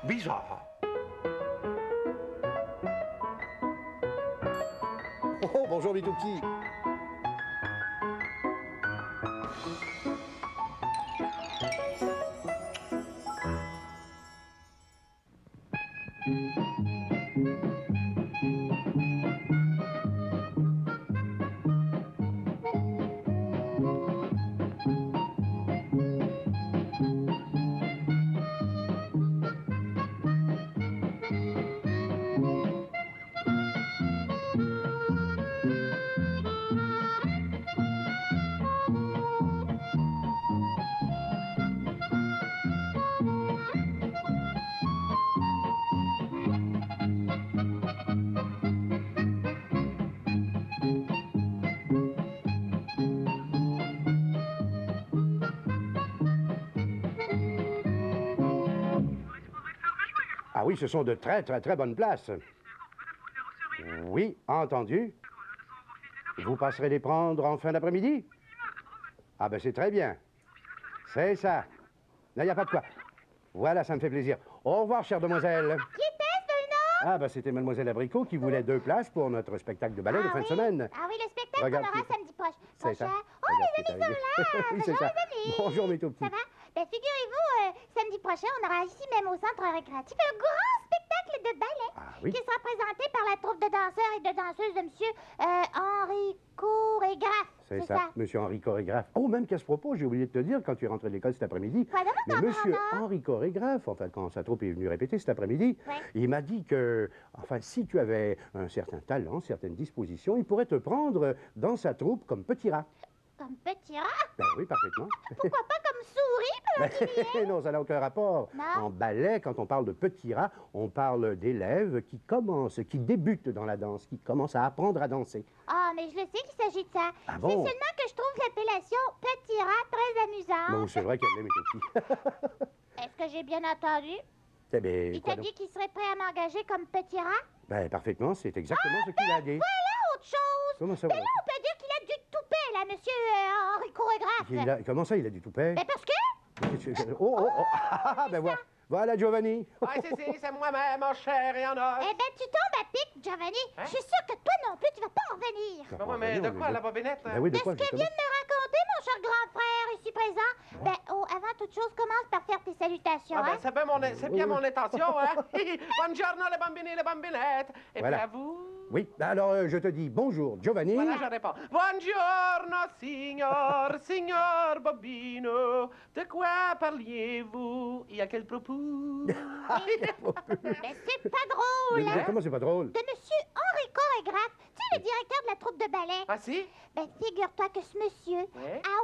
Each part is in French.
Bizarre. Oh, bonjour, mes tout petits. Ah oui, ce sont de très bonnes places. Oui, entendu. Vous passerez les prendre en fin d'après-midi? Ah ben c'est très bien. C'est ça. Il n'y a pas de quoi. Voilà, ça me fait plaisir. Au revoir, chère demoiselle. Qui était-ce, Bruno? Ah ben c'était mademoiselle Abricot qui voulait 2 places pour notre spectacle de ballet de fin de semaine. Ah oui, le spectacle Regarde, qu'on aura samedi prochain. C'est ça. Oh, Regarde, les amis sont là! Oui, c'est Bonjour, ça. les amis! Bonjour, mes tout petits. Ça va? Ben, figurez-vous, samedi prochain, on aura ici même au centre récréatif un grand spectacle de ballet Ah oui? qui sera présenté par la troupe de danseurs et de danseuses de monsieur Henri Chorégraphe. C'est ça, monsieur Henri Chorégraphe. Oh, même qu'à ce propos, j'ai oublié de te dire, quand tu es rentré de l'école cet après-midi, Quoi donc, mais grand monsieur bonheur? Henri Chorégraphe, enfin, quand sa troupe est venue répéter cet après-midi, Oui. il m'a dit que, enfin, si tu avais un certain talent, certaines dispositions, il pourrait te prendre dans sa troupe comme petit rat. Comme petit rat? Ben oui, parfaitement. Pourquoi pas comme souris pendant qu'il y est? Non, ça n'a aucun rapport. Non. En ballet, quand on parle de petits rats, on parle d'élèves qui commencent, qui débutent dans la danse, qui commencent à apprendre à danser. Ah, mais je le sais qu'il s'agit de ça. Ah C'est bon? seulement que je trouve l'appellation petit rat très amusante. Non, c'est vrai qu'elle l'aime, tout petit. Est-ce que j'ai bien entendu? Eh bien, Il quoi t'a donc? dit qu'il serait prêt à m'engager comme petit rat? Ben, parfaitement, c'est exactement ce qu'il a dit. Voilà autre chose! Comment ça Ben va? là, on peut dire qu'il a du toupet, là, monsieur Henri Chorégraphe. Comment ça, il a du toupet? Ben parce que... Oh, oh, oh! Ben voilà Giovanni! Ah, c'est moi-même, mon cher, et en or. Eh ben, tu tombes à pic, Giovanni. Hein? Je suis sûre que toi non plus, tu vas pas en revenir. Ben, Ben ouais, mais de voyons, quoi, mais- la bobinette? Ben oui, de De quoi, ce que justement? vient de me raconter mon cher grand frère ici présent. Ben, oh, avant toute chose, commence par faire tes salutations, Ah, ben, hein? c'est bien mon intention, hein? Buongiorno, les bambini, les bambinettes. Et Voilà. puis à vous? Oui, ben alors je te dis bonjour Giovanni. Voilà, je réponds. Buongiorno, signor Bobino. De quoi parliez-vous? Et à quel propos? Ben, c'est pas drôle, hein? Comment c'est pas drôle? De monsieur Henri Chorégraphe, tu sais, le directeur de la troupe de ballet. Ah, si? Ben, figure-toi que ce monsieur Oui. a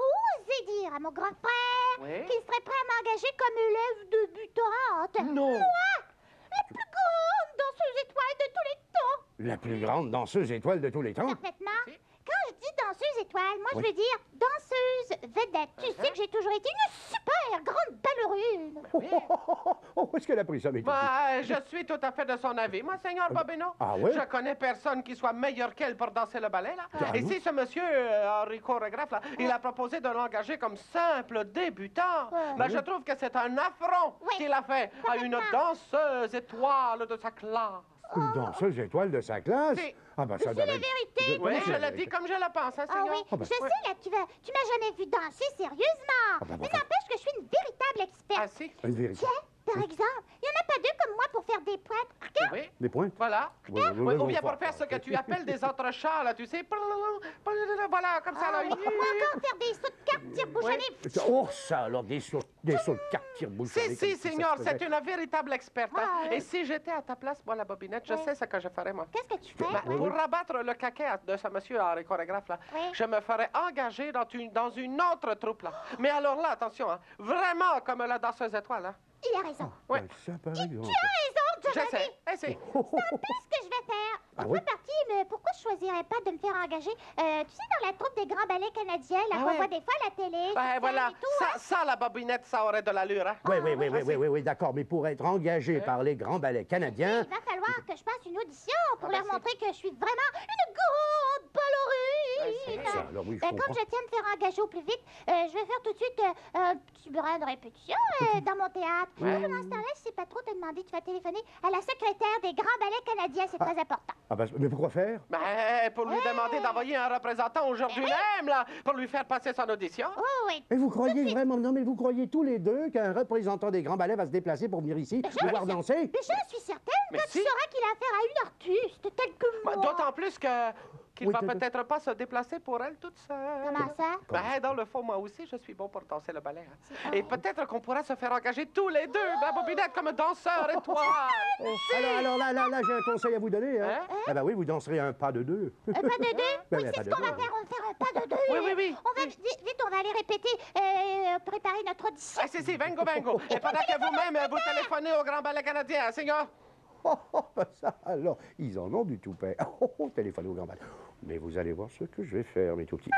osé dire à mon grand frère Oui. qu'il serait prêt à m'engager comme élève débutante. Non. Moi, la plus grande danseuse étoile de tous les temps. La plus grande danseuse étoile de tous les temps. Parfaitement. Si. Quand je dis danseuse étoile, moi, Oui. je veux dire danseuse vedette. Tu sais que j'ai toujours été une super grande ballerine. Oh, où est-ce qu'elle a pris ça, mes tout petits? Ben, je suis tout à fait de son avis, moi, Seigneur Bobino. Ah oui? Je connais personne qui soit meilleur qu'elle pour danser le ballet, là. Ah Et oui? si ce monsieur Henri Chorégraphe, là, il a proposé de l'engager comme simple débutant, Ouais. ben, je trouve que c'est un affront Oui. qu'il a fait à une danseuse étoile de sa classe. Une danseuse étoile de sa classe? Si. Ah ben ça C'est doit la être- vérité. Oui, Comment je c'est le dis comme je le pense, hein, Ah Seigneur? oui, Ah ben. je sais, là, tu m'as jamais vu danser sérieusement. Ah ben, Mais bon. n'empêche que je suis une véritable experte. Ah, si? Une vérité. Tiens, par exemple, il n'y en a pas deux comme moi pour faire des pointes. Regarde. Oui. Des points? Voilà. Oui, oui, Oui, oui, ou bien oui, pour faire ce que tu appelles des entrechats, là, tu sais. Voilà, comme ça, là. Ou encore faire des sauts de cartes tire-bouchonnées. Oh, ça alors, des sauts de cartes tire-bouche. Si, Seigneur, c'est une véritable experte. hein. Ah, oui. Et si j'étais à ta place, moi, la bobinette, je Oui. sais ce que je ferais, moi. Qu'est-ce que tu fais? Ben, pour rabattre le caquet de ce monsieur Henri Chorégraphe, là, Oui. je me ferais engager dans une autre troupe, là. Mais alors là, attention, hein, vraiment comme la danseuse étoile, hein. Il a raison. Oui. Ça, par exemple. Tu as raison, Je Giovanni. sais, essaye. Oh, oh, oh. Ce que je vais faire. Ah Une oui? fois partie, mais pourquoi je choisirais pas de me faire engager, tu sais, dans la troupe des grands ballets canadiens, là, Ah qu'on ouais. voit des fois à la télé. sur Ben scène voilà, et tout, hein? ça, la bobinette, ça aurait de l'allure, hein. Oui, d'accord, mais pour être engagé par les grands ballets canadiens, Il va falloir que je passe une audition pour Ah, ben, leur montrer que je suis vraiment une grande ballerine. Ah, ça, alors oui, je Ben, comme comprends. je tiens à me faire engager au plus vite, je vais faire tout de suite un petit brin de répétition dans mon théâtre. Ouais. Pendant ce temps-là, si c'est pas trop te demander, demander, tu vas téléphoner à la secrétaire des grands ballets canadiens, c'est très important. Ah ben, mais pourquoi faire? Ben, pour lui demander d'envoyer un représentant aujourd'hui même, là, pour lui faire passer son audition. Oh oui. Mais vous croyez vraiment, non mais vous croyez tous les deux qu'un représentant des grands ballets va se déplacer pour venir ici nous voir danser? Mais je suis certaine Mais que si. tu sauras qu'il a affaire à une artiste, telle que moi. Ben, d'autant plus qu'il Oui, va peut-être. peut-être pas se déplacer pour elle toute seule. Comment ça? Ben, dans le fond, moi aussi, je suis bon pour danser le ballet. hein. C'est Et peut-être qu'on pourra se faire engager tous les deux, ben, Bobinette, comme danseur étoile. Oh, alors là, j'ai un conseil à vous donner. Hein? Hein? Ah ben oui, vous danserez un pas de deux. Un pas de deux? Ben, Oui, un c'est pas ce de qu'on va deux. faire, on va faire un pas de deux. Oui, oui, oui. On va, vite, on va aller répéter, préparer notre audition. Ah, si, bingo, bingo. Et pendant que vous-même, vous téléphonez au Grand Ballet canadien, hein, Seigneur. Ben ça, alors, ils en ont du toupet. Téléphone au grand bal. Mais vous allez voir ce que je vais faire, mes tout petits.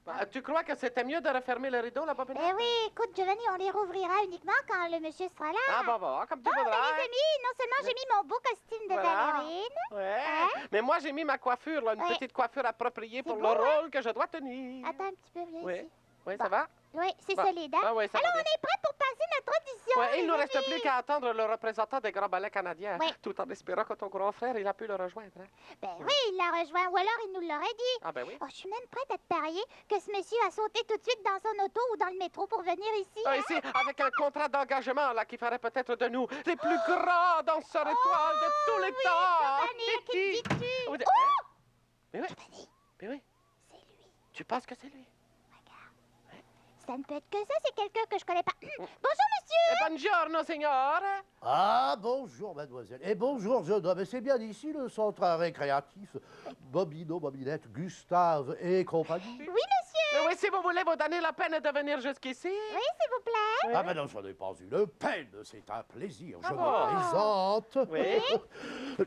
Ben, tu crois que c'était mieux de refermer le rideau, là, Bobinette? Eh oui, écoute, Giovanni, on les rouvrira uniquement quand le monsieur sera là. Ah, bon, comme tu Bon, voudras. ben, les amis, non seulement j'ai mis mon beau costume de Voilà. ballerine. Ouais. Hein? Mais moi, j'ai mis ma coiffure, là, une Ouais. petite coiffure appropriée pour C'est le beau, hein? rôle que je dois tenir. Attends un petit peu, viens Oui. ici. Oui, Bon. ça va? Oui, c'est Bon. solide, hein? Ah oui, ça va Alors, bien. on est prêt pour passer notre audition. Ouais, il les ne nous reste amis. plus qu'à attendre le représentant des grands ballets canadiens, Oui. tout en espérant que ton grand frère, il a pu le rejoindre. hein. Ben oui, il l'a rejoint, ou alors il nous l'aurait dit. Ah, ben oui. Oh, je suis même prête à te parier que ce monsieur a sauté tout de suite dans son auto ou dans le métro pour venir ici. Ah, hein? ici, avec un contrat d'engagement, là, qui ferait peut-être de nous les plus grands danseurs étoiles de tous les oui, temps. Giovanni, à qui le dis-tu? Vous dites- Oh! Hein? Mais oui, Giovanni, mais oui. c'est lui. Tu penses que c'est lui? Regarde. Ça ne peut être que ça, c'est quelqu'un que je connais pas. Bonjour, monsieur! Buongiorno, signore. Ah, bonjour, mademoiselle. Et bonjour, jeune homme. Et c'est bien ici le centre récréatif Bobino, Bobinette, Gustave et compagnie. Oui, monsieur! Mais oui, si vous voulez vous donner la peine de venir jusqu'ici. Oui, s'il vous plaît. Ah, mais non, ce n'est pas une peine, c'est un plaisir. Je Ah me bon? présente. Oui.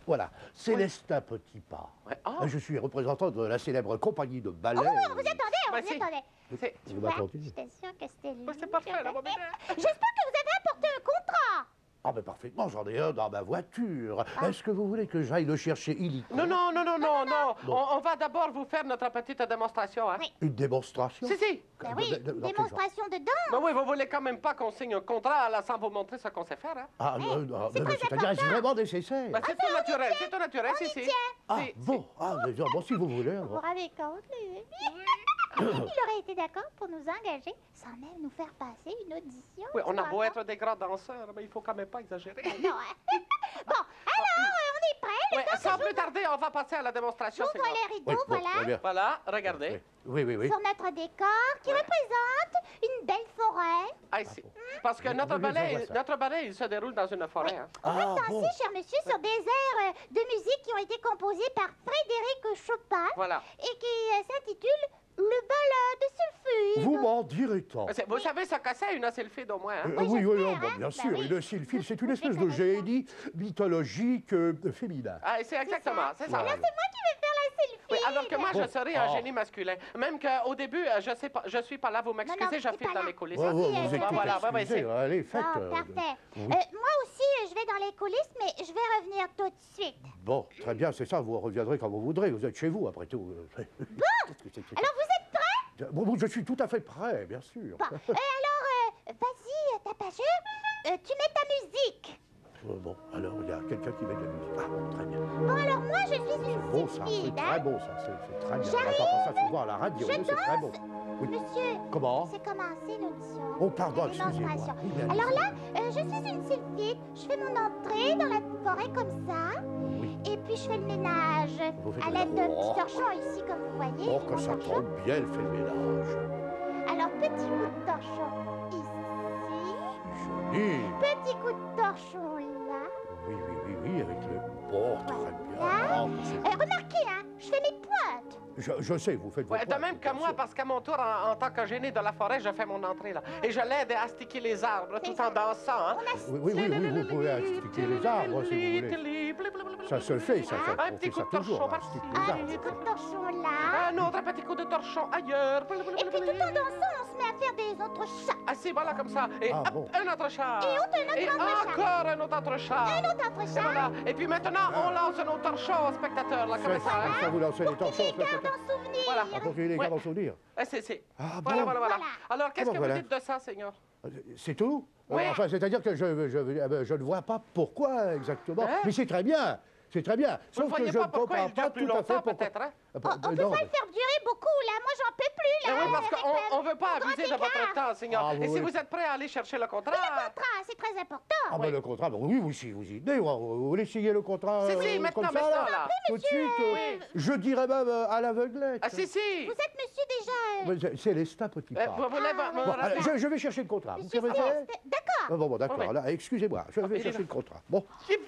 Voilà, Célestin Petitpas. Ouais. Ah, Je suis représentant de la célèbre compagnie de ballet. Oh, vous attendez, Ben, vous si. attendez. c'est Vous Ouais, m'attendez? j'étais sûre que c'était lui. ben, c'est parfait, là, mon bébé. J'espère que vous avez apporté un contrat. Ah, mais parfaitement, j'en ai un dans ma voiture. Est-ce que vous voulez que j'aille le chercher illico? Non, non, non, non, non, non. On va d'abord vous faire notre petite démonstration, hein. Oui. Une démonstration? Si, si. Ben oui, Dans quel genre? démonstration de danse. Ben oui, vous voulez quand même pas qu'on signe un contrat, là, sans vous montrer ce qu'on sait faire, hein. Ah, non, mais c'est-à-dire, est-ce vraiment nécessaire? Ben, c'est tout naturel, c'est tout naturel, si, si. Ah, Si, bon, ah, déjà, bon, si vous voulez. Vous vous alors. rendez compte, les amis? Il aurait été d'accord pour nous engager sans même nous faire passer une audition. Oui, on a tu beau vois, être des grands danseurs, mais il faut quand même pas exagérer. non? Non, hein? Bon, alors, on est prêts. Le Oui, temps sans que plus tarder, on va passer à la démonstration, j'ouvre Seigneur. les rideaux, Oui, bon, voilà. très bien. Voilà, regardez. Oui, oui, oui. Sur notre décor qui représente une belle forêt. Ah, ici. Parce que Oui, notre oui, je vois ça. ballet, il se déroule dans une forêt. hein. On va Ah, danser, bon. cher monsieur, sur des airs de musique qui ont été composés par Frédéric Chopin Voilà. et qui s'intitulent Le ballet de Sylphide. Vous m'en direz tant. Vous savez ce que c'est, une sylphide, au moins, hein? Oui, oui, j'espère, oh, bah, hein. bien Bah sûr. oui. Et le sylphide, c'est une Vous espèce faites de avec génie mythologique féminin. Ah, c'est exactement, c'est ça. Alors, c'est moi qui vais faire la Sylphide. Oui, alors que moi, je Bon. serais un Ah. génie masculin. Même qu'au début, je suis pas là, vous m'excusez, non, je t'es file pas dans là. les coulisses. Ouais, hein. ouais, Bah, vous êtes bah, tout voilà, bah, excusé. c'est- Allez, faites. Bon, parfait. oui. Moi aussi, je vais dans les coulisses, mais je vais revenir tout de suite. Bon, très bien, c'est ça. Vous reviendrez quand vous voudrez. Vous êtes chez vous, après tout. Alors, vous êtes prêts? Bon, je suis tout à fait prêt, bien sûr. Bon, alors, vas-y, tapageur, tu mets ta musique. Bon, alors, il y a quelqu'un qui met de la musique. Ah, bon, très bien. Bon, alors moi, je suis une Bon, ça, c'est Sylphide, très hein. bon, ça. C'est très bien. J'arrive. On entend ça souvent à la radio, Je mais c'est très bon. Oui. Monsieur, Comment? c'est commencé l'audition. Oh, pardon, La excusez-moi. démonstration. Oui, bien, Alors là, je suis une Sylphide. Je fais mon entrée dans la forêt comme ça. Oui. Et puis, je fais le ménage Vous faites à le l'aide d'un ménage. petit torchon ici, comme vous voyez. Oh, c'est que mon ça torchon. tombe bien, elle fait le ménage. Alors, petit coup de torchon ici. Joli. Petit coup de torchon là. Oui, oui, oui, avec le... Bon, très bien. Voilà. Ah, c'est- Remarquez, hein, je fais mes pointes. Je sais, vous faites vos Ouais, de points, même que bien moi, sûr. parce qu'à mon tour, en tant que génie de la forêt, je fais mon entrée, là. Et je l'aide à astiquer les arbres tout en dansant, hein. Oui, oui, oui, oui, vous pouvez expliquer les arbres, si vous voulez. Ça se fait, ça. Un On petit fait ça coup de toujours, torchon on explique par-ci. les Un petit coup arbres. de torchon là. Un autre petit coup de torchon ailleurs. Et puis tout en dansant, on se met à faire des autres chats. Assis, voilà, comme ça. Et Ah, hop, bon. un autre chat. Et autre Et autre chat. encore un autre chat. Un autre Et chat. voilà. Et puis maintenant, on lance nos torchons aux spectateurs, là, comme C'est ça. ça, hein. comme ça, vous lancez les torchons. Les gardes en souvenir. Voilà. Ah, pour qu'il les garde en souvenir. C'est. Ah, Voilà, bon. voilà, voilà. Voilà. Alors, qu'est-ce Ah, que bon, voilà. vous dites de ça, Seigneur? C'est tout? Ouais. Enfin, c'est-à-dire que je ne vois pas pourquoi exactement. Hein? Mais c'est très bien. C'est très bien. Vous ne Sauf que voyez je pas ne pourquoi comprends il pas dure plus tout à fait longtemps, pourquoi. peut-être, hein? On peut pas le faire durer beaucoup, là. Moi, j'en peux plus, là. Mais oui, parce avec qu'on ne veut pas abuser de votre écart. temps, Seigneur. Ah, Et si oui. vous êtes prêt à aller chercher le contrat... Le contrat, c'est très important. Ah ben le contrat, ben oui, si vous y venez, vous voulez signer le contrat Si, maintenant, comme ça, là, là. tout de suite, Oui. je dirais même à l'aveuglette. Ah, si. Vous êtes monsieur déjà... Mais c'est Lestat Petit Pas. Vous voulez... Bon, allez, je vais chercher le contrat. Vous monsieur permettez D'accord. Bon, d'accord, Ouais. là, excusez-moi, je vais il chercher va. le contrat. Bon, Viva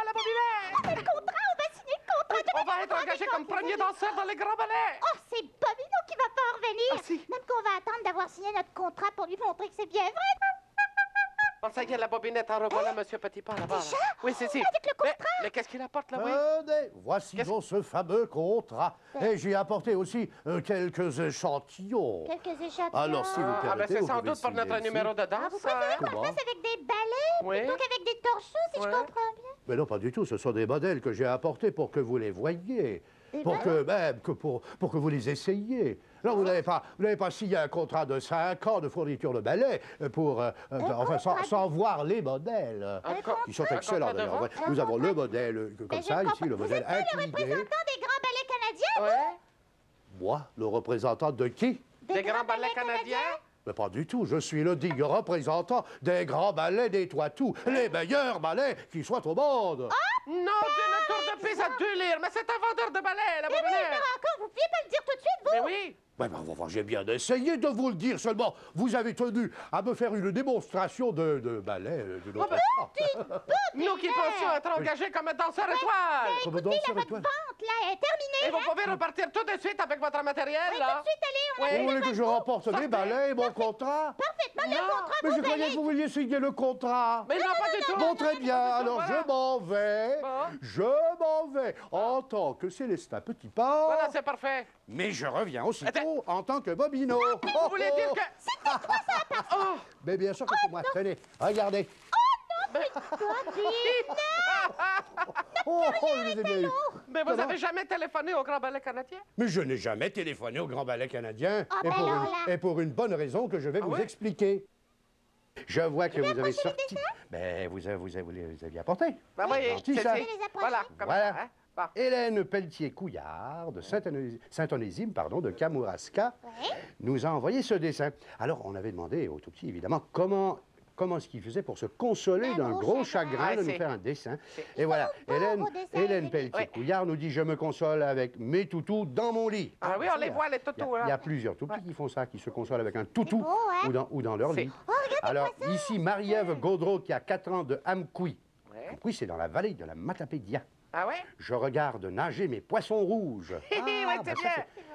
la bobinette! Le contrat, on va signer le contrat. On va être engagé comme premier danseur dans les grands ballets. Oh, c'est Bobino qui va pas revenir. Ah, si. Même qu'on va attendre d'avoir signé notre contrat pour lui montrer que c'est bien vrai. Bon, ça y est, la bobinette en revoilà, monsieur Petit Pas, là-bas. Déjà? Oui, si. Avec le contrat? Mais qu'est-ce qu'il apporte, là, oui? tenez, voici Qu'est-ce- donc ce fameux contrat. Et j'ai apporté aussi quelques échantillons. Quelques échantillons. Alors, si vous Ah, ben permettez, c'est vous sans pouvez doute pour notre signer numéro ici. de Ah, danse, vous préférez hein? qu'on Comment? le fasse avec des balais Oui. plutôt qu'avec des torchons, si Ouais. je comprends bien. Mais non, pas du tout. Ce sont des modèles que j'ai apportés pour que vous les voyiez. Des Pour que, même, pour que vous les essayiez. Là, vous n'avez pas signé un contrat de 5 ans de fourniture de ballet pour, enfin, sans voir les modèles, qui sont Un excellents contrat de d'ailleurs. vente? Nous avons le modèle comme Mais ça, je ici, le comprends- modèle Vous êtes pas le incliné. représentant des grands ballets canadiens? Ouais. Moi, le représentant de qui? Des grands ballets canadiens? Mais pas du tout. Je suis le digne représentant des grands ballets des Toitous, les meilleurs ballets qui soient au monde. Non, Dieu, le tour de piste à 2 lire, mais c'est un vendeur de balais, la Mais oui, mais bobinette. encore, vous pouviez pas le dire tout de suite, vous? Mais oui. Ouais, j'ai bien essayé de vous le dire seulement. Vous avez tenu à me faire une démonstration de ballet de notre part. Nous qui pensions être engagés comme danseurs étoiles. Comme Écoutez, danseur là, votre étoile. vente, là, est terminée. Et vous pouvez repartir tout de suite avec votre matériel, là. Tout de suite, allez, on Oui. Vous voulez que je remporte les ballets et mon contrat? parfaitement le Non. contrat. Mais je vous croyais allez- que vous vouliez signer le contrat. Mais non, pas du tout. Bon, très bien. Alors, Voilà. je m'en vais. Bon. Je m'en vais en tant que Célestin Petit Pas. Voilà, c'est parfait. Mais je reviens aussitôt Attends. en tant que Bobino. Vous voulez dire que... Oh. Mais bien sûr que c'est moi. Tenez, regardez. Je les ai bien eus. Mais vous avez jamais téléphoné au Grand Ballet canadien? Mais je n'ai jamais téléphoné au Grand Ballet canadien. Ah, et, ben pour alors là. et pour une bonne raison que je vais vous ouais? expliquer. Je vois que vous avez approché les sorti. Ben, vous aviez apporté. Ben oui, gentil, c'est ça. c'est- Je les approche. Voilà, comme Voilà. ça, hein? Bon. Hélène Pelletier-Couillard de Saint-Onésime, de Kamouraska, Ouais. nous a envoyé ce dessin. Alors, on avait demandé au tout petit, évidemment, comment est-ce qu'il faisait pour se consoler Un d'un gros gros chagrin. chagrin de Ah, nous c'est- faire un dessin. c'est- Et voilà, beau dessin, Hélène Hélène. Pelletier-Couillard nous dit « Je me console avec mes toutous dans mon lit ». Ah oui, on les voit, les toutous, Il y a hein. plusieurs tout petits qui font ça, qui se consolent avec un toutou beau, hein? ou dans leur C'est- lit. Oh, regardez Alors, ici, Marie-Ève Gaudreau, qui a 4 ans, de Amkoui. Ouais. Amkoui, c'est dans la vallée de la Matapédia. Ah ouais? Je regarde nager mes poissons rouges. Ouais, c'est ben bien.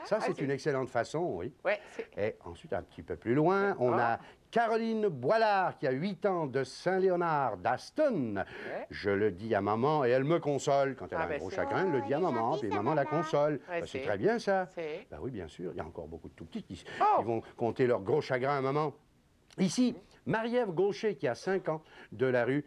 ça, c'est c'est- une excellente façon, oui. Ouais, c'est... Et ensuite, un petit peu plus loin, on a Caroline Boilard, qui a 8 ans, de Saint-Léonard d'Aston. Ouais. Je le dis à maman et elle me console. Quand elle Ah, a un ben, gros c'est- chagrin, elle le dit à elle est maman, gentille, puis sa maman la maman. console. Ouais, Ben, c'est c'est- très bien, ça. C'est... Ben oui, bien sûr, il y a encore beaucoup de tout petits qui Oh! vont compter leur gros chagrin à maman. Ici, Marie-Ève Gaucher, qui a 5 ans, de la rue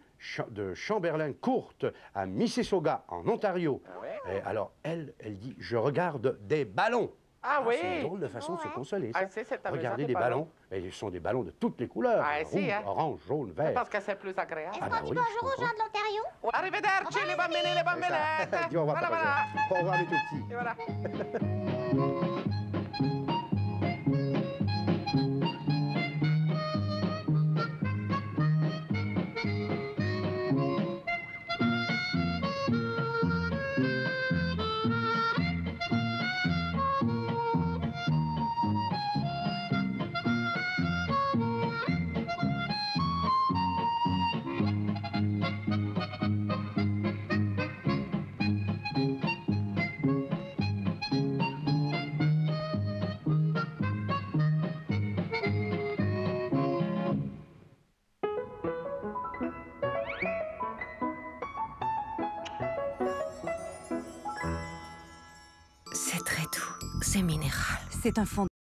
de Chamberlain-Courte à Mississauga, en Ontario. Ah ouais? Et alors, elle dit « Je regarde des ballons ». Ah oui! C'est une drôle de façon de se Ouais. consoler, ça. Ah, c'est amusant, Regardez des des ballons. Et ce sont des ballons de toutes les couleurs. Ah, rouge, si, hein. orange, jaune, Je vert. pense que c'est plus agréable. Est-ce Ah, qu'on bah dit oui, bonjour je aux comprends. gens de l'Ontario? Arrivederci, les bambini, les bambinettes! Dis au revoir, Voilà, papa. voilà. Au revoir, les tout petits. Et voilà. C'est très doux, c'est minéral. C'est un fond